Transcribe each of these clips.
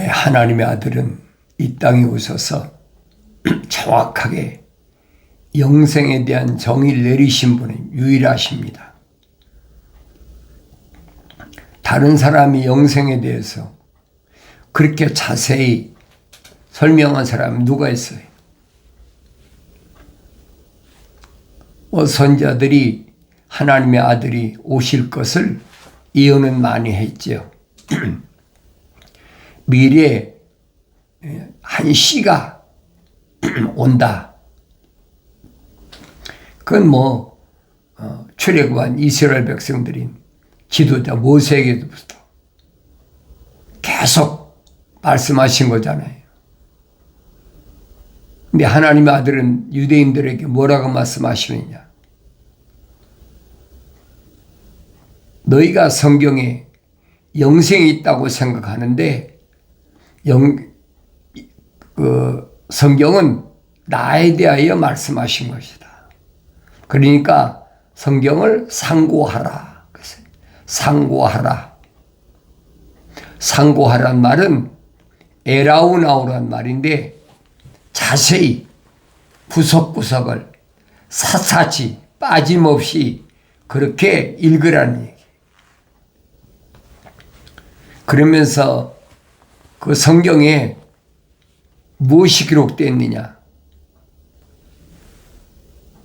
하나님의 아들은 이 땅에 오셔서 정확하게 영생에 대한 정의를 내리신 분이 유일하십니다. 다른 사람이 영생에 대해서 그렇게 자세히 설명한 사람이 누가 있어요? 선지자들이 하나님의 아들이 오실 것을 예언은 많이 했죠. 미래에 한 시가 온다. 그건 출애굽한 이스라엘 백성들이 지도자 모세에게부터 계속 말씀하신 거잖아요. 근데 하나님의 아들은 유대인들에게 뭐라고 말씀하시느냐? 너희가 성경에 영생이 있다고 생각하는데 성경은 나에 대하여 말씀하신 것이다. 그러니까 성경을 상고하라. 상고하라. 상고하란 말은 에라우나우란 말인데 자세히 구석구석을 샅샅이 빠짐없이 그렇게 읽으라는 얘기. 그러면서 그 성경에 무엇이 기록되어 있느냐?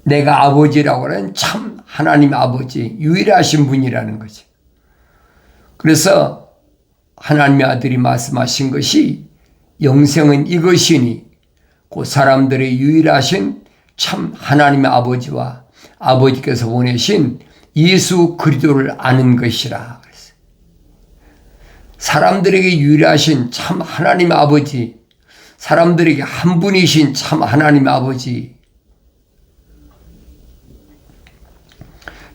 내가 아버지라고 하는 참 하나님 아버지 유일하신 분이라는 거지. 그래서 하나님의 아들이 말씀하신 것이 영생은 이것이니 그 사람들의 유일하신 참 하나님의 아버지와 아버지께서 보내신 예수 그리스도를 아는 것이라. 사람들에게 유일하신 참 하나님의 아버지, 사람들에게 한 분이신 참 하나님의 아버지,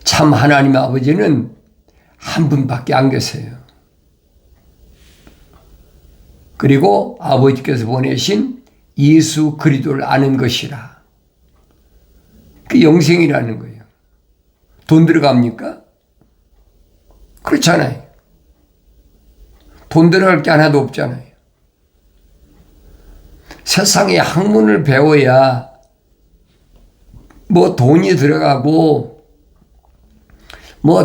참 하나님의 아버지는 한 분밖에 안 계세요. 그리고 아버지께서 보내신 예수 그리스도를 아는 것이라. 그 영생이라는 거예요. 돈 들어갑니까? 그렇잖아요. 돈 들어갈 게 하나도 없잖아요. 세상에 학문을 배워야 돈이 들어가고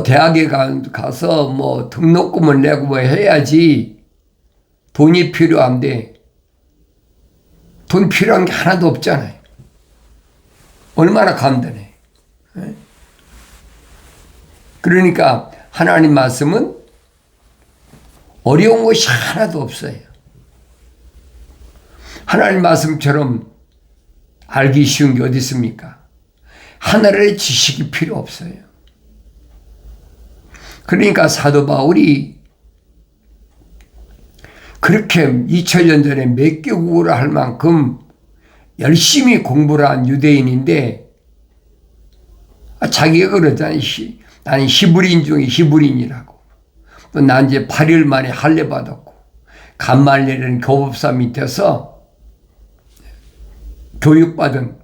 대학에 가서 등록금을 내고 해야지 돈이 필요한데 돈 필요한 게 하나도 없잖아요. 얼마나 간단해. 그러니까 하나님 말씀은 어려운 것이 하나도 없어요. 하나님 말씀처럼 알기 쉬운 게 어디 있습니까? 하늘의 지식이 필요 없어요. 그러니까 사도 바울이 그렇게 2000년 전에 몇 개국어를 할 만큼 열심히 공부를 한 유대인인데 자기가 그러잖아요. 나는 히브리인 중에 히브리인이라고. 또 난 이제 8일 만에 할례 받았고 감말레라는 교법사 밑에서 교육받은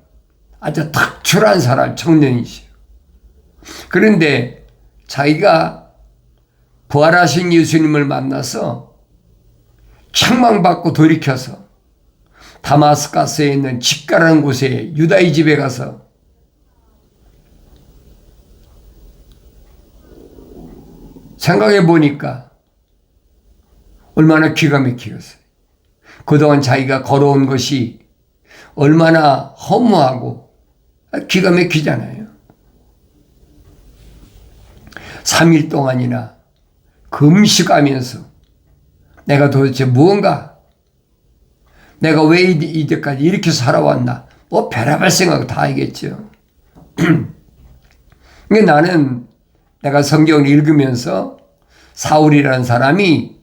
아주 특출한 사람 청년이시요. 그런데 자기가 부활하신 예수님을 만나서 책망받고 돌이켜서 다마스커스에 있는 집가라는 곳에 유다의 집에 가서 생각해 보니까 얼마나 기가 막히겠어요. 그동안 자기가 걸어온 것이 얼마나 허무하고 기가 막히잖아요. 3일 동안이나 금식하면서 내가 도대체 무언가, 내가 왜 이때까지 이렇게 살아왔나, 별의별 생각 다 하겠죠. 근데 나는 내가 성경을 읽으면서 사울이라는 사람이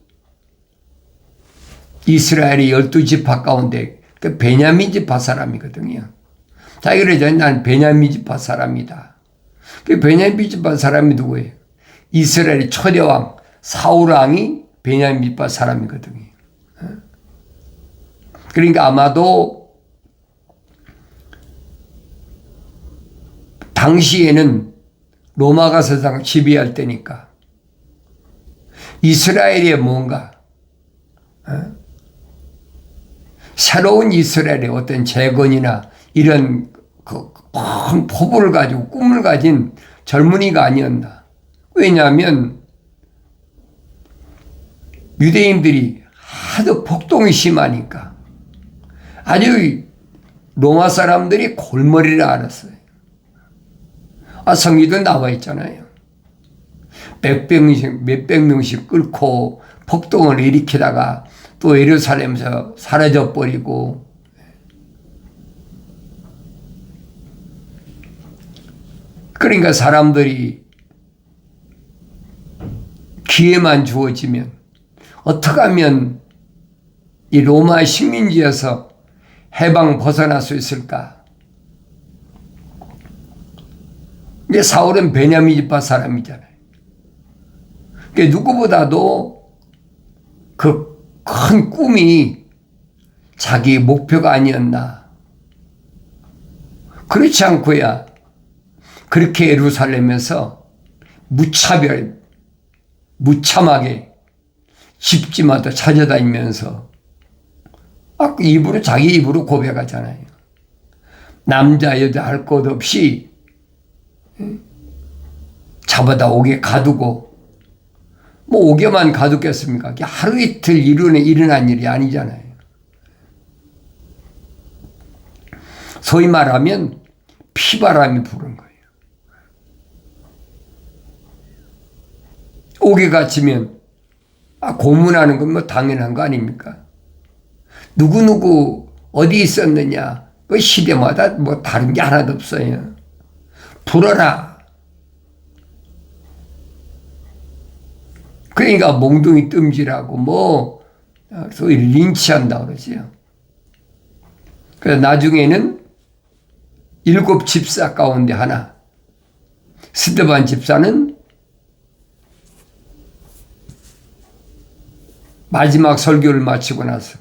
이스라엘의 12지파 가운데 그 베냐민 지파 사람이거든요. 자기가 그러잖아요. 난 베냐민 지파 사람이다. 그 베냐민 지파 사람이 누구예요? 이스라엘의 초대왕 사울왕이 베냐민 지파 사람이거든요. 그러니까 아마도 당시에는 로마가 세상을 지배할 때니까 이스라엘에 뭔가 새로운 이스라엘의 어떤 재건이나 이런 큰 포부를 가지고 꿈을 가진 젊은이가 아니었나. 왜냐하면 유대인들이 하도 폭동이 심하니까 아주 로마 사람들이 골머리를 앓았어요. 성경에도 나와 있잖아요. 몇백 명씩 끌고 폭동을 일으키다가 또 예루살렘에서 사라져 버리고, 그러니까 사람들이 기회만 주어지면 어떻게 하면 이 로마 식민지에서 해방 벗어날 수 있을까? 근데 사울은 베냐민 지파 사람이잖아요. 그러니까 누구보다도 그 큰 꿈이 자기 목표가 아니었나. 그렇지 않고야 그렇게 예루살렘에서 무참하게 집집마다 찾아다니면서 자기 입으로 고백하잖아요. 남자 여자 할 것 없이 잡아다 옥에 가두고, 뭐 옥에만 가두겠습니까? 하루 이틀 일어난 일이 아니잖아요. 소위 말하면 피바람이 부는 거예요. 옥에 갇히면 고문하는 건 뭐 당연한 거 아닙니까? 누구누구 어디 있었느냐, 그 시대마다 뭐 다른 게 하나도 없어요. 불어라. 그러니까 몽둥이 뜸질하고 소위 린치한다 그러지요. 그래서 나중에는 7 집사 가운데 하나, 스데반 집사는 마지막 설교를 마치고 나서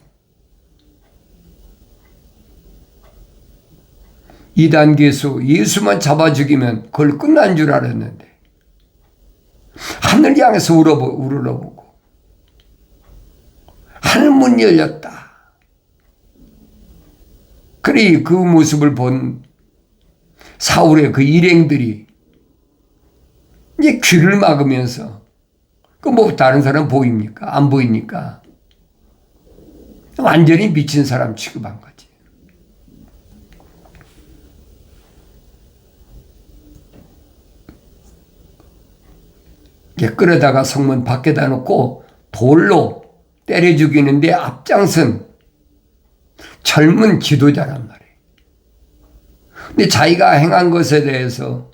이단 괴수 예수만 잡아 죽이면 그걸 끝난 줄 알았는데 하늘 향해서 우러러보고 하늘 문 열렸다. 그래 그 모습을 본 사울의 그 일행들이 이제 귀를 막으면서, 그 뭐 다른 사람 보입니까? 안 보이니까 완전히 미친 사람 취급한 거지. 끌어다가 성문 밖에다 놓고 돌로 때려 죽이는데 앞장선 젊은 지도자란 말이에요. 근데 자기가 행한 것에 대해서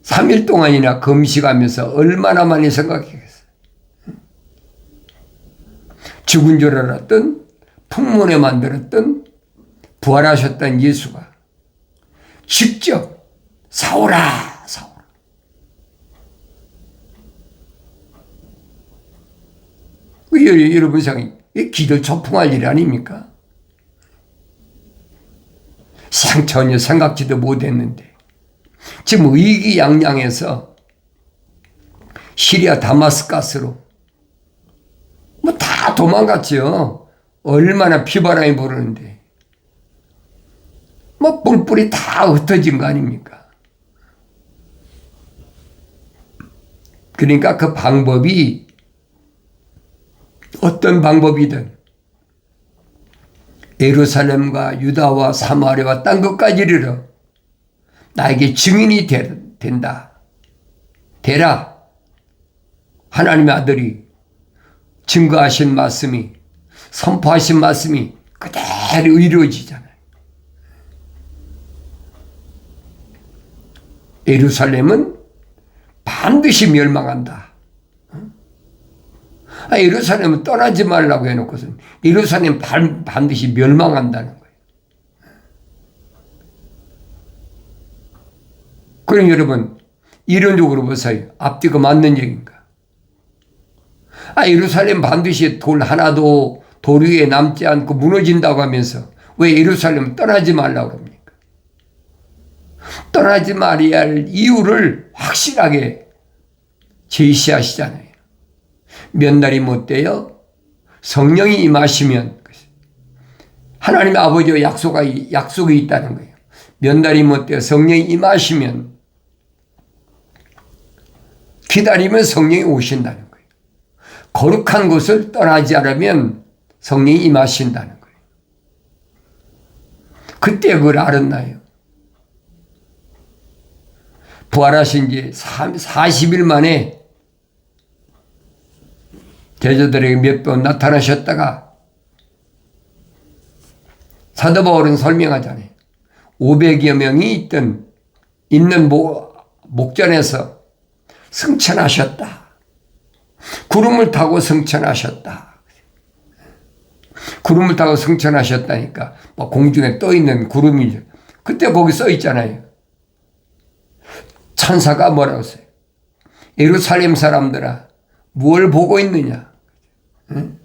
3일 동안이나 금식하면서 얼마나 많이 생각했겠어요. 죽은 줄 알았던, 풍문에 만들었던, 부활하셨던 예수가 직접 사울아 여러분 생각이 기도 초풍할 일 아닙니까? 전혀 생각지도 못했는데 지금 의기양양해서 시리아 다마스커스로 뭐 다 도망갔죠. 얼마나 피바람이 부르는데 뭐 뿔뿔이 다 흩어진 거 아닙니까? 그러니까 그 방법이 어떤 방법이든 예루살렘과 유다와 사마리아와 딴 것까지 이르러 나에게 증인이 된다. 되라. 하나님의 아들이 증거하신 말씀이, 선포하신 말씀이 그대로 이루어지잖아요. 예루살렘은 반드시 멸망한다. 예루살렘은 떠나지 말라고 해놓고서는 예루살렘 반드시 멸망한다는 거예요. 그럼 여러분 이론적으로 보세요. 앞뒤가 맞는 얘기인가? 예루살렘 반드시 돌 하나도 돌 위에 남지 않고 무너진다고 하면서 왜 예루살렘 떠나지 말라고 합니까? 떠나지 말아야 할 이유를 확실하게 제시하시잖아요. 몇 날이 못 되어 성령이 임하시면 하나님의 아버지와 약속이 있다는 거예요. 몇 날이 못되어 성령이 임하시면 기다리면 성령이 오신다는 거예요. 거룩한 곳을 떠나지 않으면 성령이 임하신다는 거예요. 그때 그걸 알았나요? 부활하신 지 40일 만에 제자들에게 몇 번 나타나셨다가 사도 바울은 설명하잖아요. 500여 명이 있는 목전에서 승천하셨다. 구름을 타고 승천하셨다. 구름을 타고 승천하셨다니까 공중에 떠 있는 구름이죠. 그때 거기 써 있잖아요. 천사가 뭐라고 써요? 예루살렘 사람들아, 무엇을 보고 있느냐? 응?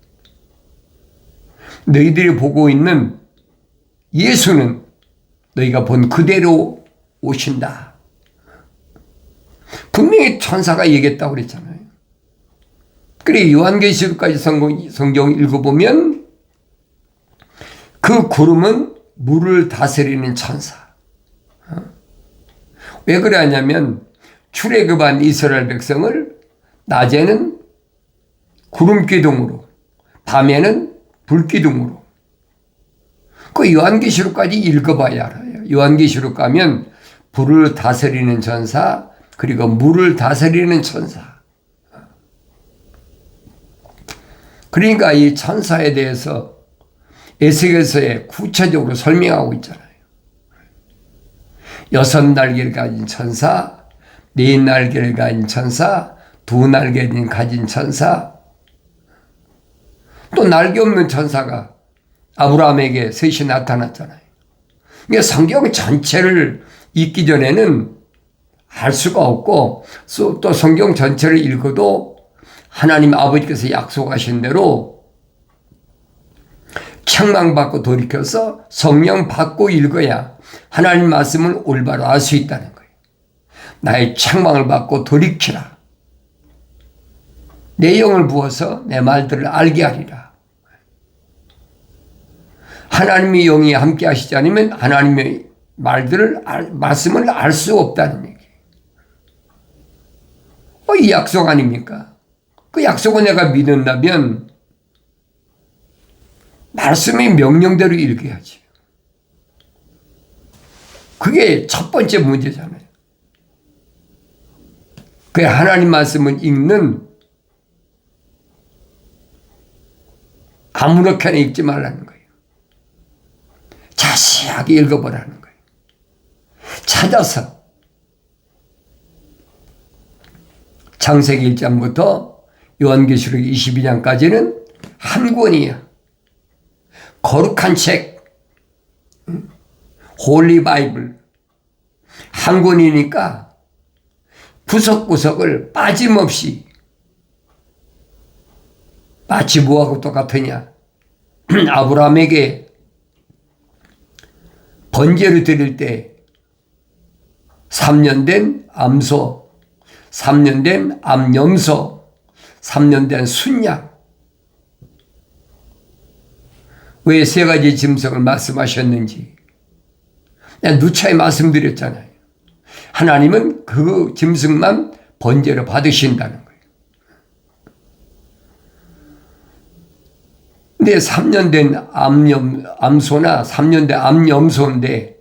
너희들이 보고 있는 예수는 너희가 본 그대로 오신다. 분명히 천사가 얘기했다고 그랬잖아요. 그래 요한계시록까지 성경 읽어보면 그 구름은 물을 다스리는 천사. 왜 그래 하냐면 출애굽한 이스라엘 백성을 낮에는 구름기둥으로 밤에는 불기둥으로 그 요한계시록까지 읽어봐야 알아요. 요한계시록 가면 불을 다스리는 천사 그리고 물을 다스리는 천사. 그러니까 이 천사에 대해서 에스겔서에 구체적으로 설명하고 있잖아요. 6날개를 가진 천사, 4날개를 가진 천사, 2날개를 가진 천사, 또 날개 없는 천사가 아브라함에게 셋이 나타났잖아요. 그러니까 성경 전체를 읽기 전에는 알 수가 없고 또 성경 전체를 읽어도 하나님 아버지께서 약속하신 대로 책망받고 돌이켜서 성령 받고 읽어야 하나님 말씀을 올바로 알 수 있다는 거예요. 나의 책망을 받고 돌이키라. 내 영을 부어서 내 말들을 알게 하리라. 하나님의 영이 함께 하시지 않으면 하나님의 말씀을 알 수 없다는 얘기예요. 이 약속 아닙니까? 그 약속을 내가 믿는다면 말씀의 명령대로 읽어야지. 그게 첫 번째 문제잖아요. 그 하나님 말씀을 읽는 아무렇게나 읽지 말라는 거예요. 자세하게 읽어보라는 거예요. 찾아서 창세기 1장부터 요한계시록 22장까지는 한 권이야. 거룩한 책, 홀리 바이블 한 권이니까 구석구석을 빠짐없이 마치 뭐하고 똑같으냐. 아브라함에게 번제를 드릴 때 3년 된 암소, 3년 된 암염소, 3년 된 순양. 왜 세 가지 짐승을 말씀하셨는지 누차에 말씀드렸잖아요. 하나님은 그 짐승만 번제로 받으신다는 거예요. 근데 3년 된 암소나 3년 된 암염소인데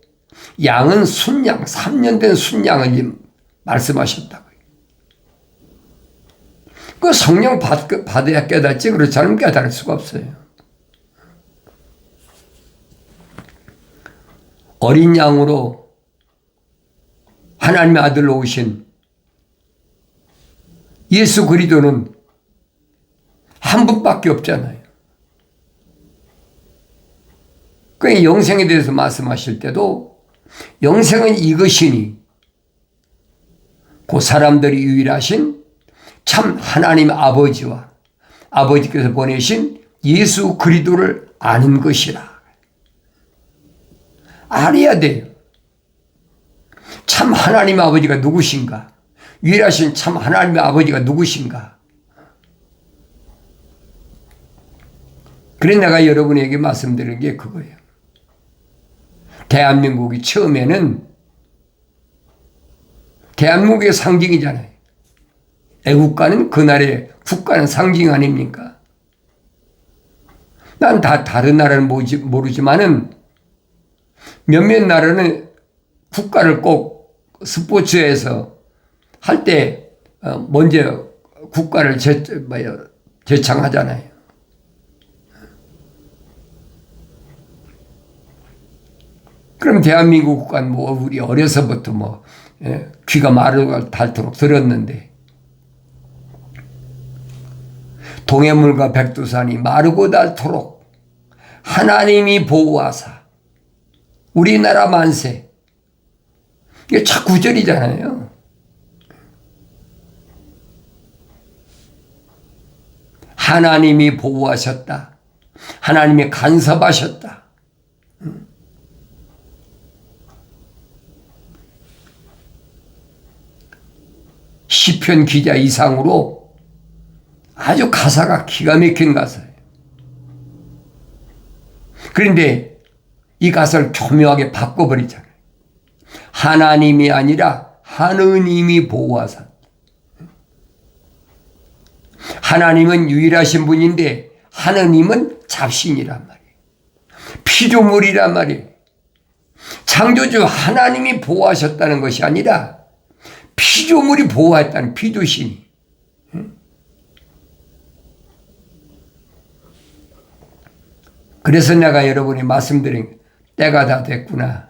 양은 순양, 3년 된 순양을 말씀하셨다고요. 그 성령 받아야 깨닫지 그렇지 않으면 깨달을 수가 없어요. 어린 양으로 하나님의 아들로 오신 예수 그리스도는 한 분밖에 없잖아요. 그 영생에 대해서 말씀하실 때도 영생은 이것이니 그 사람들이 유일하신 참 하나님 아버지와 아버지께서 보내신 예수 그리스도를 아는 것이라. 알아야 돼요. 참 하나님 아버지가 누구신가? 유일하신 참 하나님의 아버지가 누구신가? 그래 내가 여러분에게 말씀드리는 게 그거예요. 대한민국이 처음에는 대한민국의 상징이잖아요. 애국가는 그날의 국가는 상징 아닙니까? 난 다 다른 나라는 모르지만은 몇몇 나라는 국가를 꼭 스포츠에서 할 때 먼저 국가를 제창하잖아요. 그럼 대한민국 국가는 뭐 우리 어려서부터 뭐 귀가 마르고 닳도록 들었는데, 동해물과 백두산이 마르고 닳도록 하나님이 보호하사 우리나라 만세. 이게 첫 구절이잖아요. 하나님이 보호하셨다. 하나님이 간섭하셨다. 시편 기자 이상으로 아주 가사가 기가 막힌 가사예요. 그런데 이 가사를 교묘하게 바꿔버리잖아요. 하나님이 아니라 하느님이 보호하사. 하나님은 유일하신 분인데 하느님은 잡신이란 말이에요. 피조물이란 말이에요. 창조주 하나님이 보호하셨다는 것이 아니라 피조물이 보호했다는, 피조신이. 그래서 내가 여러분이 말씀드린 때가 다 됐구나.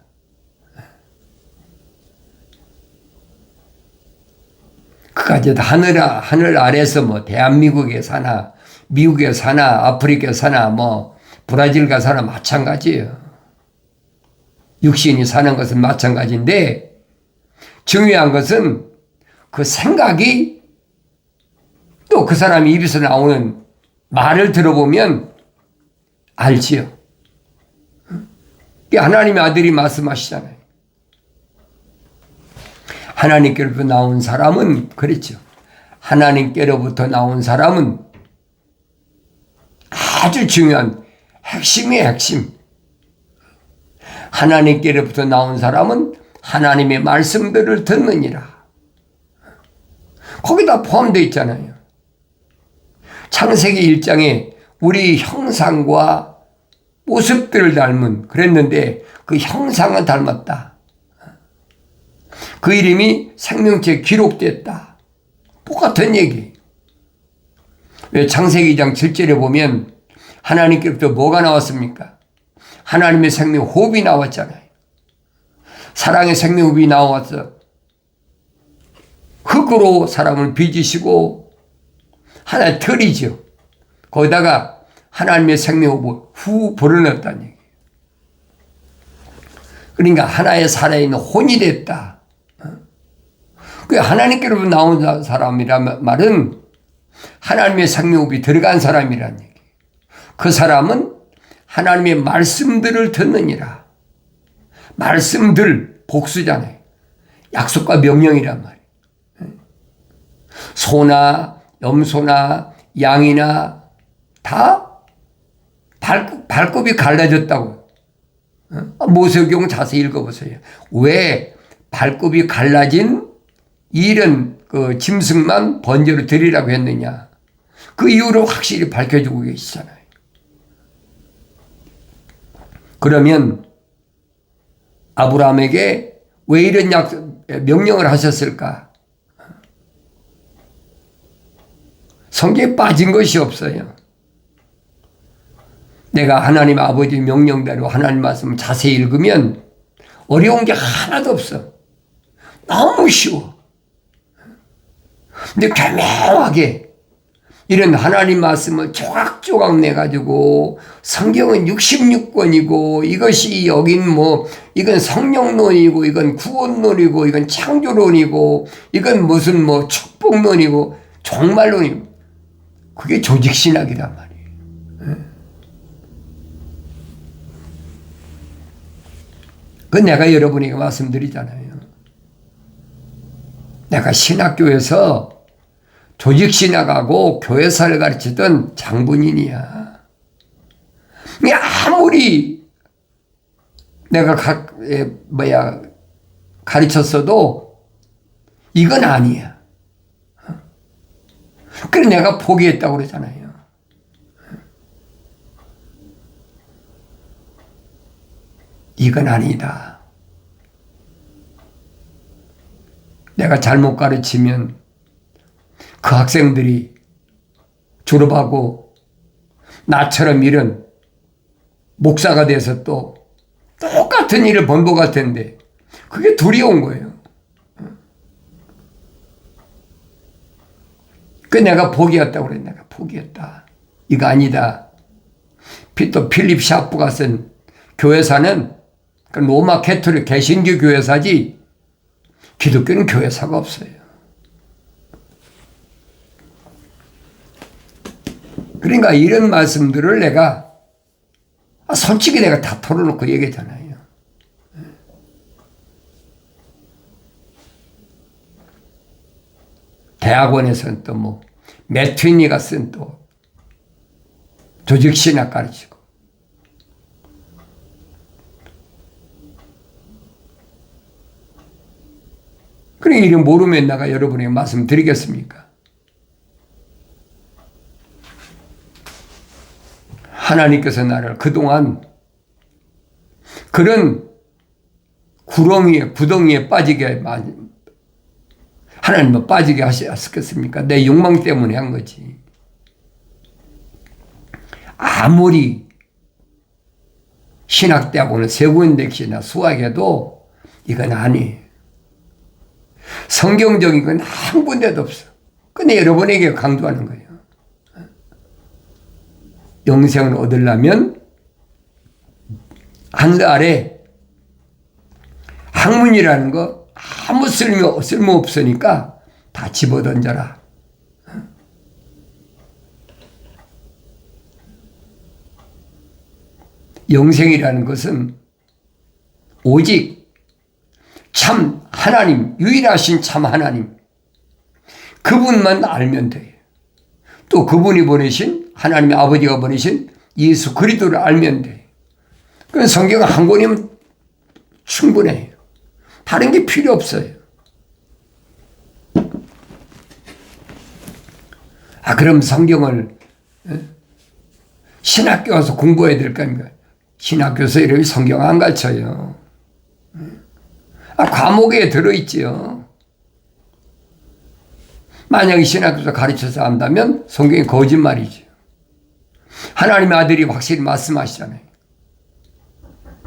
그까지 하늘 아래서 뭐 대한민국에 사나 미국에 사나 아프리카에 사나 뭐 브라질가 사나 마찬가지예요. 육신이 사는 것은 마찬가지인데, 중요한 것은 그 생각이, 또 그 사람이 입에서 나오는 말을 들어보면 알지요. 하나님의 아들이 말씀하시잖아요. 하나님께로부터 나온 사람은 그랬죠. 하나님께로부터 나온 사람은 아주 중요한 핵심의 핵심. 하나님께로부터 나온 사람은 하나님의 말씀들을 듣느니라. 거기다 포함되어 있잖아요. 창세기 1장에 우리 형상과 모습들을 닮은, 그랬는데 그 형상은 닮았다. 그 이름이 생명체에 기록됐다. 똑같은 얘기. 왜 창세기 2장 7절에 보면 하나님께로부터 뭐가 나왔습니까? 하나님의 생명호흡이 나왔잖아요. 사랑의 생명호흡이 나왔어. 흙으로 사람을 빚으시고 하나의 틀이죠. 거기다가 하나님의 생명호흡을 후 불어넣었다는 얘기예요. 그러니까 하나의 살아있는 혼이 됐다. 그 하나님께로부터 나온 사람이란 말은 하나님의 생명호흡이 들어간 사람이란 얘기예요. 그 사람은 하나님의 말씀들을 듣느니라. 말씀들, 복수잖아요. 약속과 명령이란 말이에요. 소나 염소나 양이나 다 발굽이 갈라졌다고. 모세오경 자세히 읽어보세요. 왜 발굽이 갈라진 이런 그 짐승만 번제로 드리라고 했느냐. 그 이유를 확실히 밝혀주고 계시잖아요. 그러면 아브라함에게 왜 이런 명령을 하셨을까? 성경에 빠진 것이 없어요. 내가 하나님 아버지 명령대로 하나님 말씀을 자세히 읽으면 어려운 게 하나도 없어. 너무 쉬워. 근데 교묘하게 이런 하나님 말씀을 조각조각 내가지고 성경은 66권이고 이것이 여긴 뭐 이건 성령론이고 이건 구원론이고 이건 창조론이고 이건 무슨 뭐 축복론이고 종말론이고, 그게 조직신학이란 말이에요. 그 내가 여러분에게 말씀드리잖아요. 내가 신학교에서 조직신학하고 교회사를 가르치던 장본인이야. 아무리 내가 가르쳤어도 이건 아니야. 그래 내가 포기했다고 그러잖아요. 이건 아니다. 내가 잘못 가르치면 그 학생들이 졸업하고 나처럼 이런 목사가 돼서 또 똑같은 일을 번복할 텐데 그게 두려운 거예요. 그 내가 포기했다고 그래. 내가 포기했다. 이거 아니다. 또 필립 샤프가 쓴 교회사는 그 로마 캐톨릭 개신교 교회사지 기독교는 교회사가 없어요. 그러니까 이런 말씀들을 내가 솔직히 내가 다 털어놓고 얘기했잖아요. 대학원에서는 또 뭐 매트니가 쓴 또 조직신학 가르치고 그러니까 이런 모르면 내가 여러분에게 말씀드리겠습니까? 하나님께서 나를 그동안 그런 구덩이에 빠지게 하나님은 빠지게 하셨겠습니까? 내 욕망 때문에 한 거지. 아무리 신학대학원을 세군대학이나 수학해도 이건 아니에요. 성경적인 건 한 군데도 없어. 근데 여러분에게 강조하는 거예요. 영생을 얻으려면 하늘 아래 학문이라는 거 아무 쓸모 없으니까 다 집어던져라. 영생이라는 것은 오직 참 하나님, 유일하신 참 하나님, 그분만 알면 돼요. 또 그분이 보내신, 하나님의 아버지가 보내신 예수 그리스도를 알면 돼요. 그건 성경 한 권이면 충분해요. 다른 게 필요 없어요. 그럼 성경을 신학교 가서 공부해야 될 거 아닙니까? 신학교에서 이렇게 성경 안 가르쳐요. 과목에 들어있지요. 만약에 신학교에서 가르쳐서 한다면 성경이 거짓말이죠. 하나님의 아들이 확실히 말씀하시잖아요.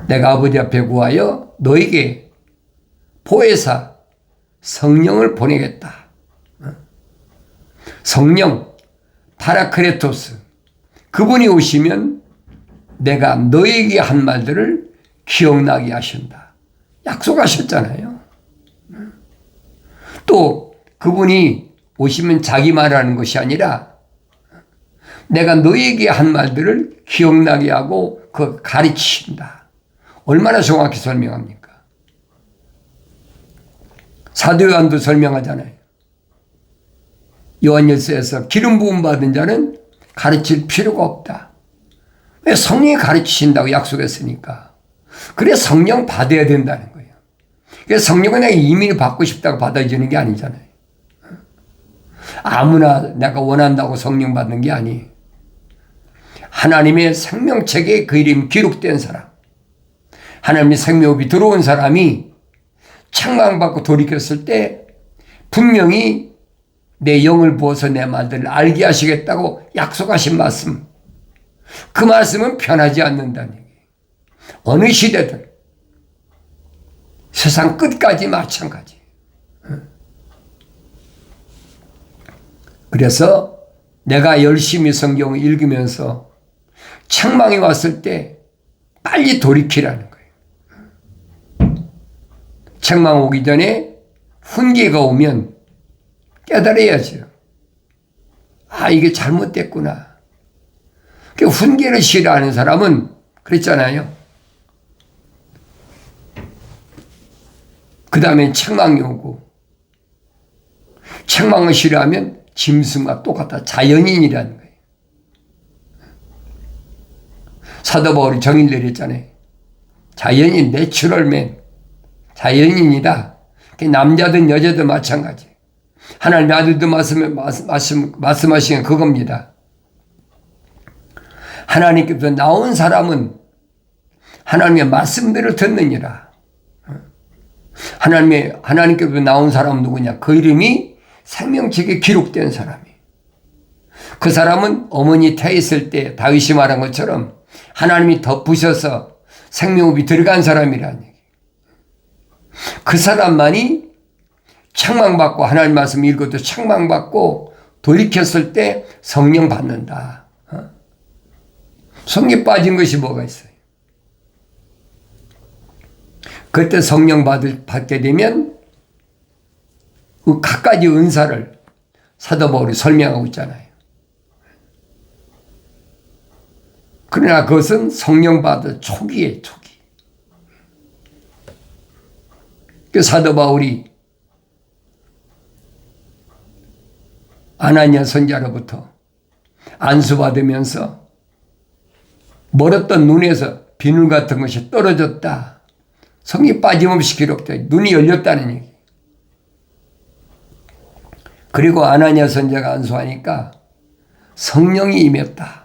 내가 아버지 앞에 구하여 너에게 보혜사 성령을 보내겠다. 성령 파라크레토스 그분이 오시면 내가 너에게 한 말들을 기억나게 하신다. 약속하셨잖아요. 또 그분이 오시면 자기 말하는 것이 아니라 내가 너에게 한 말들을 기억나게 하고 그 가르치신다. 얼마나 정확히 설명합니까? 사도 요한도 설명하잖아요. 요한일서에서 기름 부음 받은 자는 가르칠 필요가 없다. 왜? 성령이 가르치신다고 약속했으니까. 그래 성령 받아야 된다는 거예요. 그래서 성령은 내가 이민을 받고 싶다고 받아주는 게 아니잖아요. 아무나 내가 원한다고 성령 받는 게 아니에요. 하나님의 생명책에 그 이름이 기록된 사람, 하나님의 생명이 들어온 사람이 책망받고 돌이켰을 때 분명히 내 영을 부어서 내 말들을 알게 하시겠다고 약속하신 말씀, 그 말씀은 변하지 않는다는 얘기예요. 어느 시대든 세상 끝까지 마찬가지. 그래서 내가 열심히 성경을 읽으면서 책망이 왔을 때 빨리 돌이키라는 거예요. 책망 오기 전에 훈계가 오면 깨달아야죠. 이게 잘못됐구나. 그 훈계를 싫어하는 사람은 그랬잖아요. 그 다음에 책망이 오고, 책망을 싫어하면 짐승과 똑같다. 자연인이라는 거예요. 사도 바울이 정의를 내렸잖아요. 자연인, 내추럴맨. 자연인이다. 남자든 여자든 마찬가지. 하나님의 아들도 말씀하시는 그겁니다. 하나님께서 나온 사람은 하나님의 말씀대로 듣느니라. 하나님께서 나온 사람은 누구냐? 그 이름이 생명책에 기록된 사람이. 그 사람은 어머니 태했을 때 다윗이 말한 것처럼 하나님이 덮으셔서 생명흡이 들어간 사람이라는 얘기. 그 사람만이 책망받고 하나님 말씀 읽어도 책망받고 돌이켰을 때 성령 받는다. 성령 빠진 것이 뭐가 있어요? 그때 성령 받게 되면 그 갖가지 은사를 사도 바울이 설명하고 있잖아요. 그러나 그것은 성령 받을 초기에 초기. 그 사도 바울이 아나니아 선지자로부터 안수받으면서 멀었던 눈에서 비늘 같은 것이 떨어졌다. 성이 빠짐없이 기록돼 눈이 열렸다는 얘기. 그리고 아나니아 선지자가 안수하니까 성령이 임했다.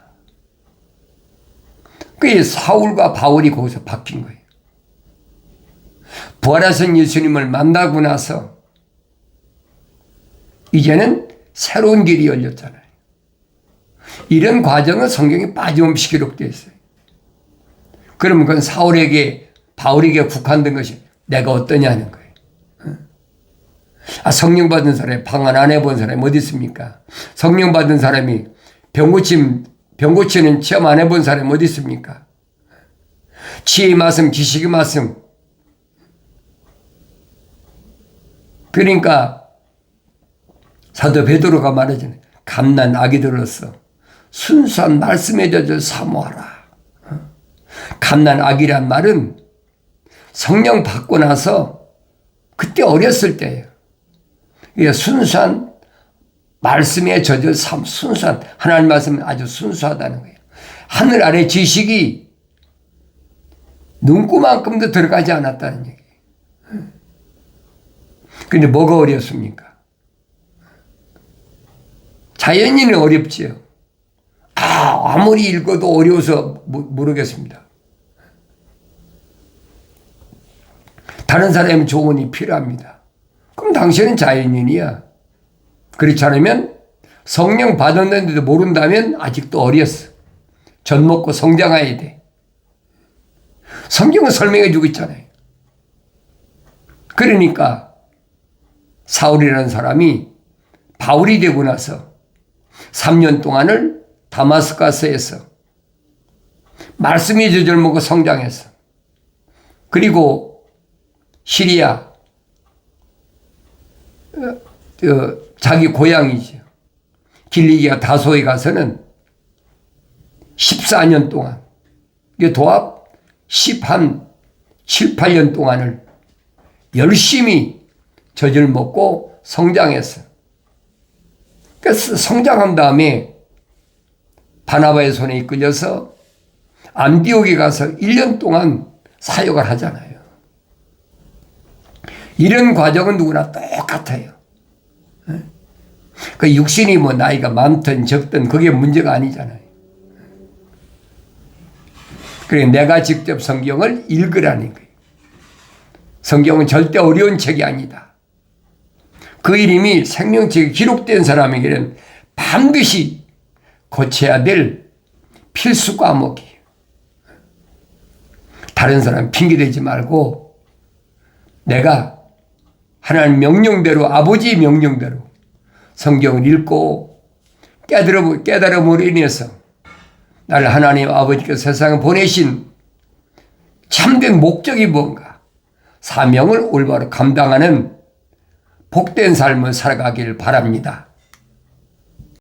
그게 사울과 바울이 거기서 바뀐 거예요. 부활하신 예수님을 만나고 나서 이제는 새로운 길이 열렸잖아요. 이런 과정은 성경에 빠짐없이 기록되어 있어요. 그러면 그건 바울에게 국한된 것이 내가 어떠냐는 거예요. 성령 받은 사람이 방언 안 해본 사람이 어디 있습니까? 성령 받은 사람이 병 고치는 체험 안 해본 사람이 어디 있습니까? 지혜의 말씀, 지식의 말씀. 그러니까 사도 베드로가 말하잖아요. 갓난 아기들로서 순수한 말씀의 젖을 사모하라. 갓난 아기란 말은 성령 받고 나서 그때 어렸을 때예요. 순수한 말씀의 젖을 순수한 하나님 말씀은 아주 순수하다는 거예요. 하늘 아래 지식이 눈구만큼도 들어가지 않았다는 얘기예요. 그런데 뭐가 어렵습니까? 자연인은 어렵지요. 아무리 읽어도 어려워서 모르겠습니다. 다른 사람의 조언이 필요합니다. 그럼 당신은 자연인이야. 그렇지 않으면 성령 받았는데도 모른다면 아직도 어렸어. 젖 먹고 성장해야 돼. 성경은 설명해 주고 있잖아요. 그러니까 사울이라는 사람이 바울이 되고 나서 3년 동안을 다마스커스에서 말씀의 젖을 먹고 성장했어. 그리고 시리아 자기 고향이죠. 길리기아 다소에 가서는 14년 동안 도합 7, 8년 동안을 열심히 젖을 먹고 성장했어. 그래서 성장한 다음에 바나바의 손에 이끌려서 안디옥에 가서 1년 동안 사역을 하잖아요. 이런 과정은 누구나 똑같아요. 그 육신이 뭐 나이가 많든 적든 그게 문제가 아니잖아요. 그래 내가 직접 성경을 읽으라는 거예요. 성경은 절대 어려운 책이 아니다. 그 이름이 생명책에 기록된 사람에게는 반드시 고쳐야 될 필수 과목이에요. 다른 사람 핑계대지 말고 내가 하나님 명령대로 아버지 명령대로 성경을 읽고 깨달음으로 인해서 나를 하나님 아버지께서 세상에 보내신 참된 목적이 뭔가 사명을 올바로 감당하는 복된 삶을 살아가길 바랍니다.